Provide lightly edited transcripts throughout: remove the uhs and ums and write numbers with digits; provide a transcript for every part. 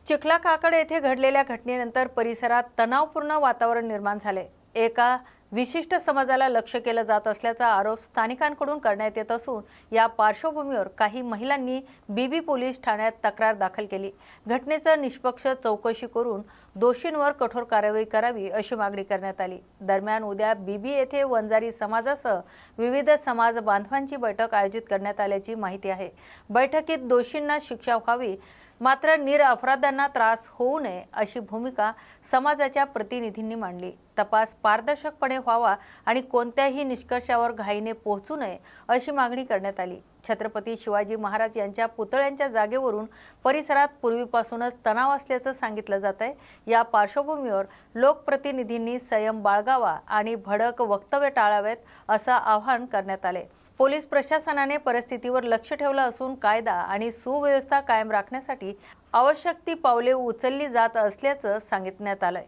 चिखलाकाकड येथे घडलेल्या घटनेनंतर परिसरात तणावपूर्ण वातावरण निर्माण झाले। एका विशिष्ट समाजाला लक्ष्य केलं जात असल्याचा आरोप स्थानिकांकडून करण्यात येत असून या पार्श्वभूमीवर काही महिलांनी बीबी पोलीस ठाण्यात तक्रार दाखल केली। घटनेचं निष्पक्ष चौकशी करून दोषींवर कठोर कारवाई करावी अशी मागणी करण्यात आली। दरम्यान उद्या बीबी येथे वंजारी समाजासह विविध समाज बांधवांची बैठक आयोजित करण्यात आल्याची माहिती आहे। बैठकीत दोषींना शिक्षा व्हावी मात्र निरपराधांना त्रास होऊ नये अशी भूमिका समाजाच्या प्रतिनिधींनी मांडली। तपास पारदर्शकपणे व्हावा आणि कोणत्याही निष्कर्षावर घाईने पोहोचू नये अशी मागणी करण्यात आली। छत्रपती शिवाजी महाराज यांच्या पुतळ्यांच्या जागेवरून परिसरात पूर्वीपासूनच तणाव असल्याचं सांगितलं जात आहे। या पार्श्वभूमीवर लोकप्रतिनिधींनी संयम बाळगावा आणि भडक वक्तव्य टाळावेत असं आवाहन करण्यात आले। पोलीस प्रशासनाने परिस्थितीवर लक्ष ठेवलं असून कायदा आणि सुव्यवस्था कायम राखण्यासाठी आवश्यक ती पावले उचलली जात असल्याचं सांगितण्यात आलंय।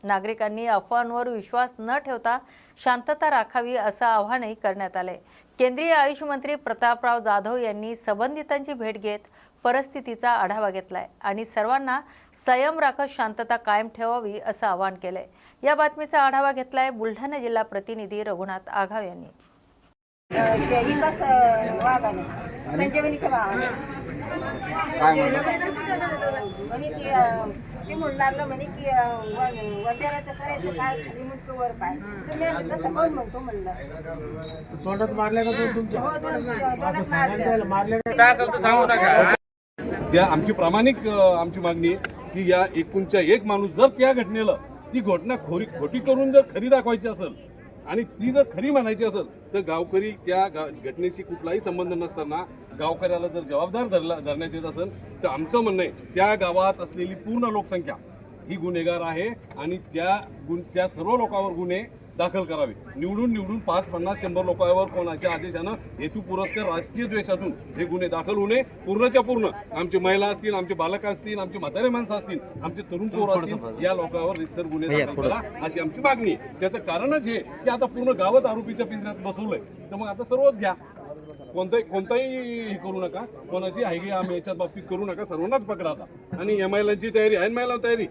नागरिकांनी अफवांवर विश्वास न ठेवता शांतता राखावी असं आवाहनही करण्यात आलंय। केंद्रीय आयुष मंत्री प्रतापराव जाधव यांनी संबंधितांची भेट घेत परिस्थितीचा आढावा घेतलाय आणि सर्वांना संयम राखत शांतता कायम ठेवावी असं आवाहन केलंय। या बातमीचा आढावा घेतलाय बुलढाणा जिल्हा प्रतिनिधी रघुनाथ आघाव यांनी। संजीवनीच्या भावाने ते म्हणणार म्हणे की वंजाराचं करायचं काय खाली मुंडकं वर पाय तुम्ही तसं कोण म्हणतो म्हणलं तोंडात मारल्या का तुमच्या हो तोंडात मारलं मारल्या काय असेल तर सांगू नका। त्या आमची प्रामाणिक आमची मागणी आहे की या एकूणच्या एक माणूस जर त्या घटनेला ती घटना खोटी करून जर खरी दाखवायची असेल आणि ती जर खरी म्हणायची असेल तर गावकरी त्या घटनेशी कुठलाही संबंध नसताना गावकऱ्याला जर जबाबदार धरण्यात येत असेल तर आमचं म्हणणं आहे त्या गावात असलेली पूर्ण लोकसंख्या ही गुन्हेगार आहे आणि त्या सर्व लोकांवर गुन्हे दाखल करावे। निवडून 5, 50, 100 लोकांवर कोणाच्या आदेशानं हेतू पुरस्कार राजकीय द्वेषातून हे गुन्हे दाखल होऊ नये। पूर्णच्या पूर्ण आमचे महिला असतील, आमचे बालक असतील, आमचे म्हातारे माणसं असतील, आमचे तरुण पोर असतील, या लोकांवर रितसर गुन्हे दाखल करा अशी आमची मागणी आहे। त्याचं कारणच हे की आता पूर्ण गावच आरोपीच्या पिंजऱ्यात बसवलंय तर मग आता सर्वच घ्या, कोणताही हे करू नका, कोणाची आहे आम्ही याच्यात बाबतीत करू नका, सर्वांनाच पकडा आता। आणि एमआयलांची तयारी आहे, एमआयला तयारी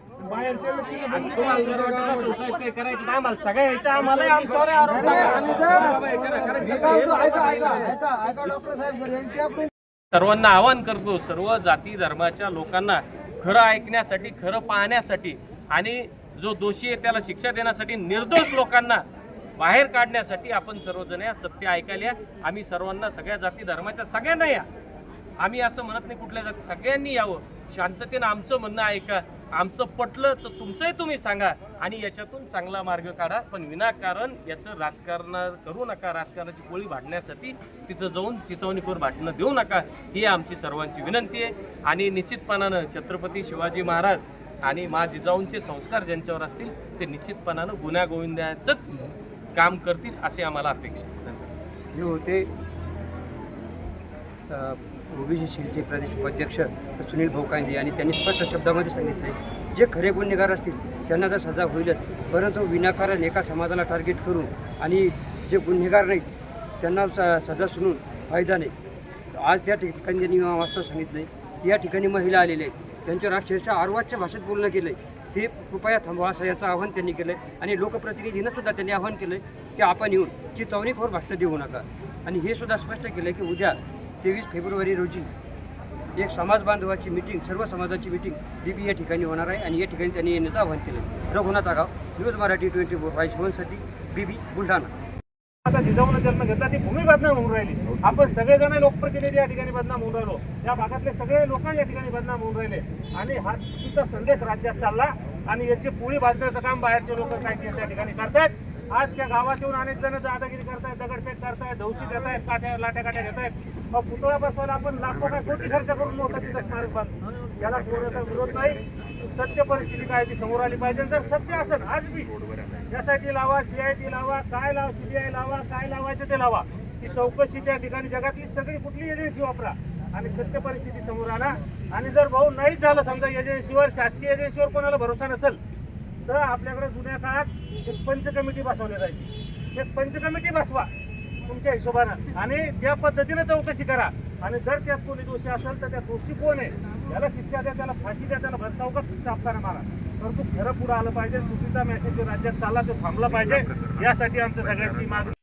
सर्वांना आवाहन करतो, सर्व जाती धर्माच्या लोकांना खरं ऐकण्यासाठी, खरं पाहण्यासाठी आणि जो दोषी आहे त्याला शिक्षा देण्यासाठी, निर्दोष लोकांना बाहेर काढण्यासाठी आपण सर्वजण या, सत्य ऐकायला या। आम्ही सर्वांना, सगळ्या जाती धर्माच्या सगळ्यांना या, आम्ही असं म्हणत नाही कुठल्या जाती, सगळ्यांनी यावं, शांततेनं आमचं म्हणणं ऐका, आमचं पटलं तर तुमचंही तुम्ही सांगा आणि याच्यातून चांगला मार्ग काढा, पण विनाकारण याचं राजकारण करू नका। राजकारणाची पोळी भांडण्यासाठी तिथं जाऊन चितवणीखोर भांडणं देऊ नका, ही आमची सर्वांची विनंती आहे। आणि निश्चितपणानं छत्रपती शिवाजी महाराज आणि मा जिजाऊंचे संस्कार ज्यांच्यावर असतील ते निश्चितपणानं गुन्हा गोविंदाचंच काम करतील असे आम्हाला अपेक्षा जे होते ओबीसी सेलचे प्रदेश उपाध्यक्ष सुनील भोकांदे यांनी त्यांनी स्पष्ट शब्दामध्ये सांगितले जे खरे गुन्हेगार असतील त्यांना तर सजा होईलच, परंतु विनाकारण एका समाजाला टार्गेट करून आणि जे गुन्हेगार नाहीत त्यांना सजा सुनून फायदा नाही। आज त्या ठिकाणी त्यांनी वास्तव सांगितलं की या ठिकाणी महिला आलेल्या आहेत, त्यांच्यावर अक्षरशः आर्वाच्य भाषेत बोलणं केलं आहे, ते कृपया थांबवा असं याचं आवाहन त्यांनी केलं आहे। आणि लोकप्रतिनिधींना सुद्धा त्यांनी आवाहन केलं आहे की आपण येऊन चितवणीखोर भाषणं देऊ नका। आणि हे सुद्धा स्पष्ट केलं आहे की उद्या 23 फेब्रुवारी रोजी एक समाज बांधवाची मीटिंग, सर्व समाजाची मीटिंग बीबी या ठिकाणी होणार आहे आणि या ठिकाणी त्यांनी येण्याचं आवाहन केलं आहे। रघुनाथ आघाव, न्यूज मराठी 24/7 साठी बीबी बुलढाणा। आता जिजाऊन जन्म घेतला ती भूमी बदनाम होऊन राहिली, आपण सगळेजण लोकप्रतिनिधी या ठिकाणी बदनाम होऊन राहिलो, या भागातले सगळे लोक या ठिकाणी बदनाम होऊन राहिले आणि हा चुकीचा संदेश राज्यात चालला आणि याची पोळी भाजण्याचं काम बाहेरचे लोक काय त्या ठिकाणी करतात। आज त्या गावात येऊन अनेक जण दादागिरी करतायत, दगडफेक करतायत, धौशी देत आहेत, लाट्या घेत आहेत। मग पुतळा बसवायला आपण लाखो काय कोटी खर्च करून लोक तिथं स्मारक बांधतो, याला कोणाचा विरोध नाही। सत्य परिस्थिती काय ती समोर आली पाहिजे, जर सत्य असेल आज बी यासाठी लावा, CID लावा, काय लावा, CBI लावा, काय लावायचं ते लावा, ती चौकशी त्या ठिकाणी जगातली सगळी कुठली एजन्सी वापरा आणि सत्य परिस्थिती समोर आणा। आणि जर भाऊ नाहीच झालं, समजा एजन्सीवर, शासकीय एजन्सीवर कोणाला भरोसा नसेल तर आपल्याकडे जुन्या काळात एक पंच कमिटी बसवली जायची, एक पंच कमिटी बसवा तुमच्या हिशोबानं आणि त्या पद्धतीने चौकशी करा। आणि जर त्यात कोणी दोषी असेल तर त्या दोषी कोण आहे, त्याला शिक्षा द्या, त्याला फाशी द्या, त्याला भरचौकात चापकारा मारा. परंतु खरं पुढे आलं पाहिजे. चुकीचा मेसेज जो राज्यात चालला तो थांबला पाहिजे. यासाठी आमच्या सगळ्यांची मागणी.